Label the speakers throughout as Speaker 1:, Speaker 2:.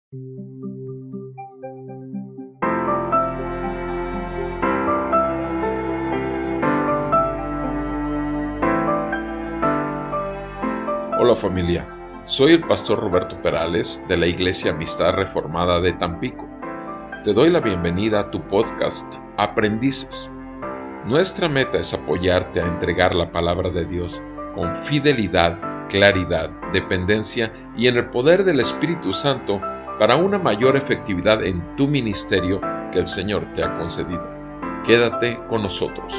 Speaker 1: Hola familia, soy el pastor Roberto Perales de la Iglesia Amistad Reformada de Tampico. Te doy la bienvenida a tu podcast Aprendices. Nuestra meta es apoyarte a entregar la palabra de Dios con fidelidad, claridad, dependencia y en el poder del Espíritu Santo para una mayor efectividad en tu ministerio que el Señor te ha concedido. Quédate con nosotros.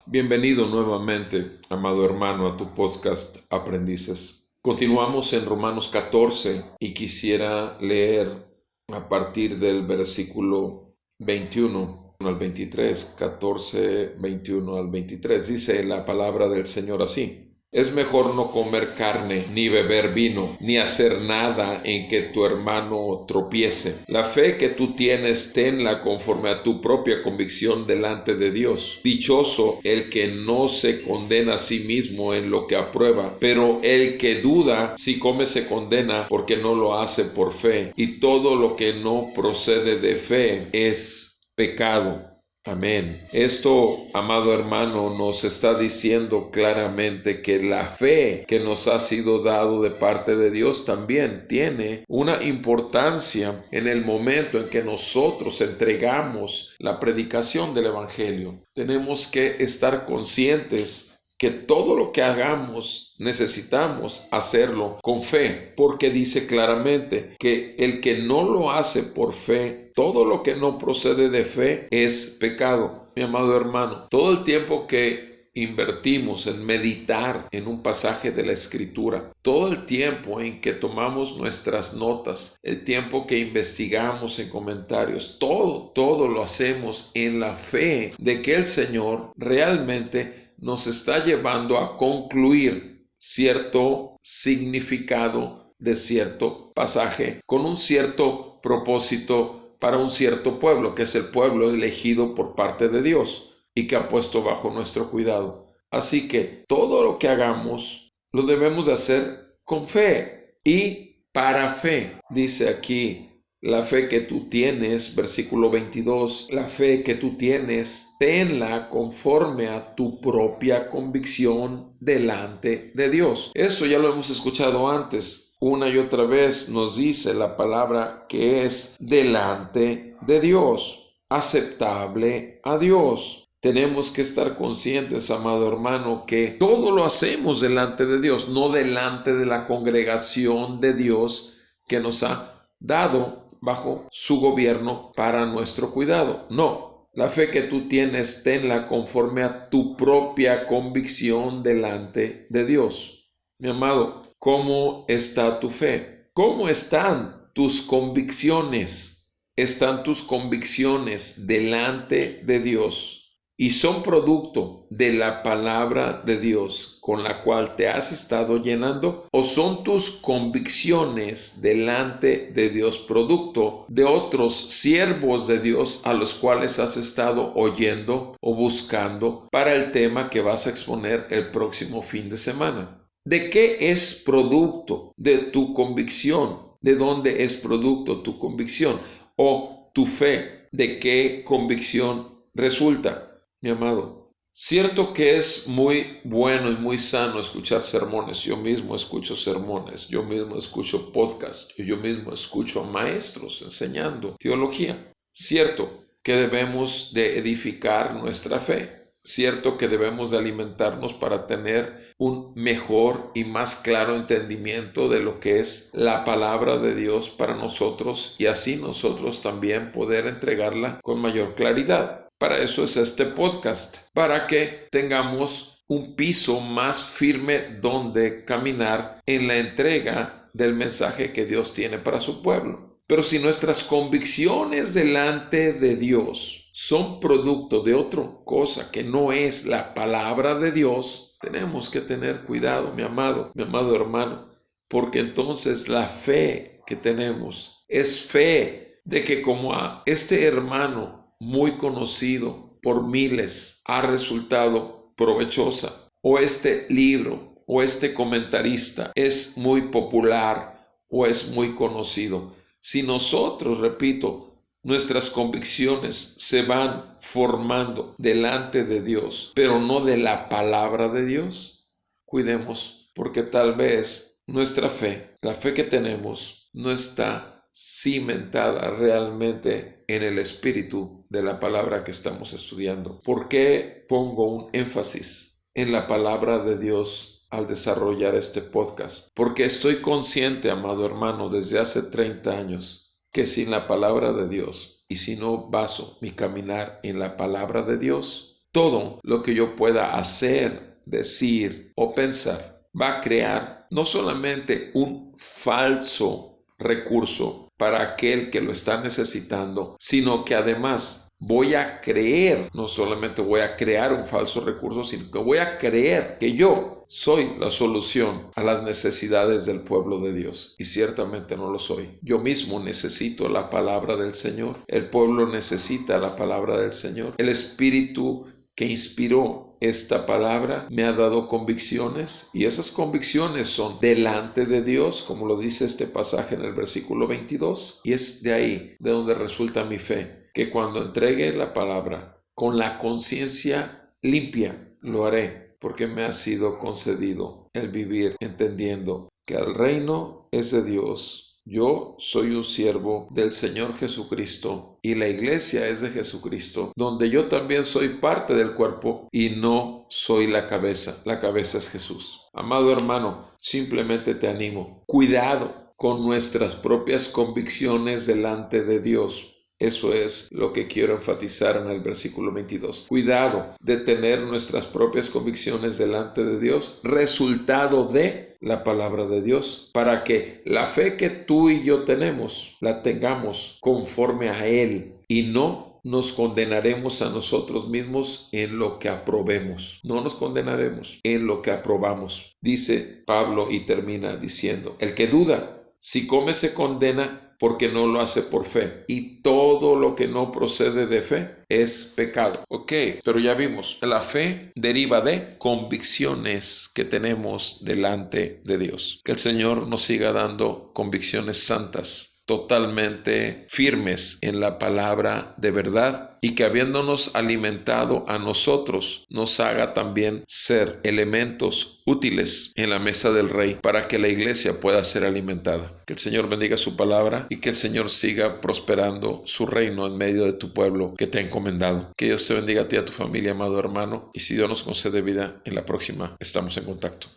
Speaker 1: Bienvenido nuevamente, amado hermano, a tu podcast Aprendices. Continuamos en Romanos 14 y quisiera leer a partir del versículo 21 al 23, 14, 21 al 23. Dice la palabra del Señor así: es mejor no comer carne, ni beber vino, ni hacer nada en que tu hermano tropiece. La fe que tú tienes, tenla conforme a tu propia convicción delante de Dios. Dichoso el que no se condena a sí mismo en lo que aprueba, pero el que duda, si come se condena porque no lo hace por fe. Y todo lo que no procede de fe es pecado. Amén. Esto, amado hermano, nos está diciendo claramente que la fe que nos ha sido dado de parte de Dios también tiene una importancia en el momento en que nosotros entregamos la predicación del Evangelio. Tenemos que estar conscientes que todo lo que hagamos necesitamos hacerlo con fe, porque dice claramente que el que no lo hace por fe, todo lo que no procede de fe es pecado. Mi amado hermano, todo el tiempo que invertimos en meditar en un pasaje de la Escritura, todo el tiempo en que tomamos nuestras notas, el tiempo que investigamos en comentarios, todo lo hacemos en la fe de que el Señor realmente nos está llevando a concluir cierto significado de cierto pasaje con un cierto propósito para un cierto pueblo, que es el pueblo elegido por parte de Dios y que ha puesto bajo nuestro cuidado. Así que todo lo que hagamos lo debemos de hacer con fe y para fe. Dice aquí: la fe que tú tienes, versículo 22, la fe que tú tienes, tenla conforme a tu propia convicción delante de Dios. Esto ya lo hemos escuchado antes. Una y otra vez nos dice la palabra que es delante de Dios, aceptable a Dios. Tenemos que estar conscientes, amado hermano, que todo lo hacemos delante de Dios, no delante de la congregación de Dios que nos ha dado bajo su gobierno para nuestro cuidado. No, la fe que tú tienes, tenla conforme a tu propia convicción delante de Dios. Mi amado, ¿cómo está tu fe? ¿Cómo están tus convicciones? ¿Están tus convicciones delante de Dios? Y son producto de la palabra de Dios con la cual te has estado llenando, o son tus convicciones delante de Dios producto de otros siervos de Dios a los cuales has estado oyendo o buscando para el tema que vas a exponer el próximo fin de semana. ¿De qué es producto de tu convicción? ¿De dónde es producto tu convicción o tu fe? ¿De qué convicción resulta? Mi amado, cierto que es muy bueno y muy sano escuchar sermones. Yo mismo escucho sermones, yo mismo escucho podcasts, yo mismo escucho a maestros enseñando teología. Cierto que debemos de edificar nuestra fe. Cierto que debemos de alimentarnos para tener un mejor y más claro entendimiento de lo que es la palabra de Dios para nosotros y así nosotros también poder entregarla con mayor claridad. Para eso es este podcast, para que tengamos un piso más firme donde caminar en la entrega del mensaje que Dios tiene para su pueblo. Pero si nuestras convicciones delante de Dios son producto de otra cosa que no es la palabra de Dios, tenemos que tener cuidado, mi amado hermano, porque entonces la fe que tenemos es fe de que como a este hermano muy conocido por miles ha resultado provechosa, o este libro o este comentarista es muy popular o es muy conocido. Si nosotros, repito, nuestras convicciones se van formando delante de Dios, pero no de la palabra de Dios, cuidemos, porque tal vez nuestra fe, la fe que tenemos, no está cimentada realmente en el espíritu de la palabra que estamos estudiando. ¿Por qué pongo un énfasis en la palabra de Dios al desarrollar este podcast? Porque estoy consciente, amado hermano, desde hace 30 años, que sin la palabra de Dios y si no baso mi caminar en la palabra de Dios, todo lo que yo pueda hacer, decir o pensar va a crear no solamente un falso recurso para aquel que lo está necesitando, sino que además voy a creer, no solamente voy a crear un falso recurso, sino que voy a creer que yo soy la solución a las necesidades del pueblo de Dios. Y ciertamente no lo soy. Yo mismo necesito la palabra del Señor. El pueblo necesita la palabra del Señor. El Espíritu que inspiró esta palabra me ha dado convicciones, y esas convicciones son delante de Dios, como lo dice este pasaje en el versículo 22, y es de ahí de donde resulta mi fe, que cuando entregue la palabra con la conciencia limpia, lo haré, porque me ha sido concedido el vivir entendiendo que el reino es de Dios. Yo soy un siervo del Señor Jesucristo y la iglesia es de Jesucristo, donde yo también soy parte del cuerpo y no soy la cabeza. La cabeza es Jesús. Amado hermano, simplemente te animo. Cuidado con nuestras propias convicciones delante de Dios. Eso es lo que quiero enfatizar en el versículo 22. Cuidado de tener nuestras propias convicciones delante de Dios, resultado de la palabra de Dios, para que la fe que tú y yo tenemos, la tengamos conforme a Él y no nos condenaremos a nosotros mismos en lo que aprobemos. No nos condenaremos en lo que aprobamos. Dice Pablo y termina diciendo, el que duda, si come se condena porque no lo hace por fe. Y todo lo que no procede de fe es pecado. Ok, pero ya vimos, la fe deriva de convicciones que tenemos delante de Dios. Que el Señor nos siga dando convicciones santas, totalmente firmes en la palabra de verdad, y que habiéndonos alimentado a nosotros, nos haga también ser elementos útiles en la mesa del Rey para que la iglesia pueda ser alimentada. Que el Señor bendiga su palabra y que el Señor siga prosperando su reino en medio de tu pueblo que te ha encomendado. Que Dios te bendiga a ti y a tu familia, amado hermano, y si Dios nos concede vida, en la próxima estamos en contacto.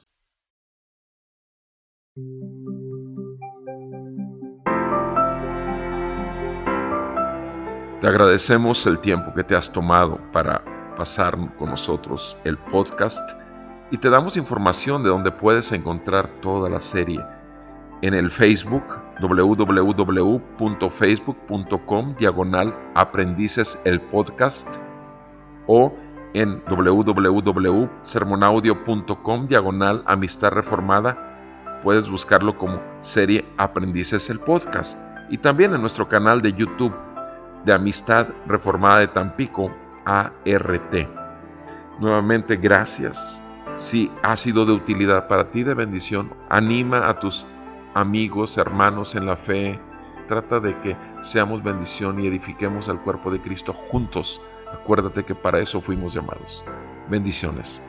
Speaker 1: Te agradecemos el tiempo que te has tomado para pasar con nosotros el podcast y te damos información de donde puedes encontrar toda la serie en el Facebook www.facebook.com/aprendices el podcast o en www.sermonaudio.com/amistad reformada. Puedes buscarlo como serie Aprendices el podcast, y también en nuestro canal de YouTube de Amistad Reformada de Tampico, ART. Nuevamente, gracias. Si ha sido de utilidad para ti, de bendición, anima a tus amigos, hermanos en la fe. Trata de que seamos bendición y edifiquemos al cuerpo de Cristo juntos. Acuérdate que para eso fuimos llamados. Bendiciones.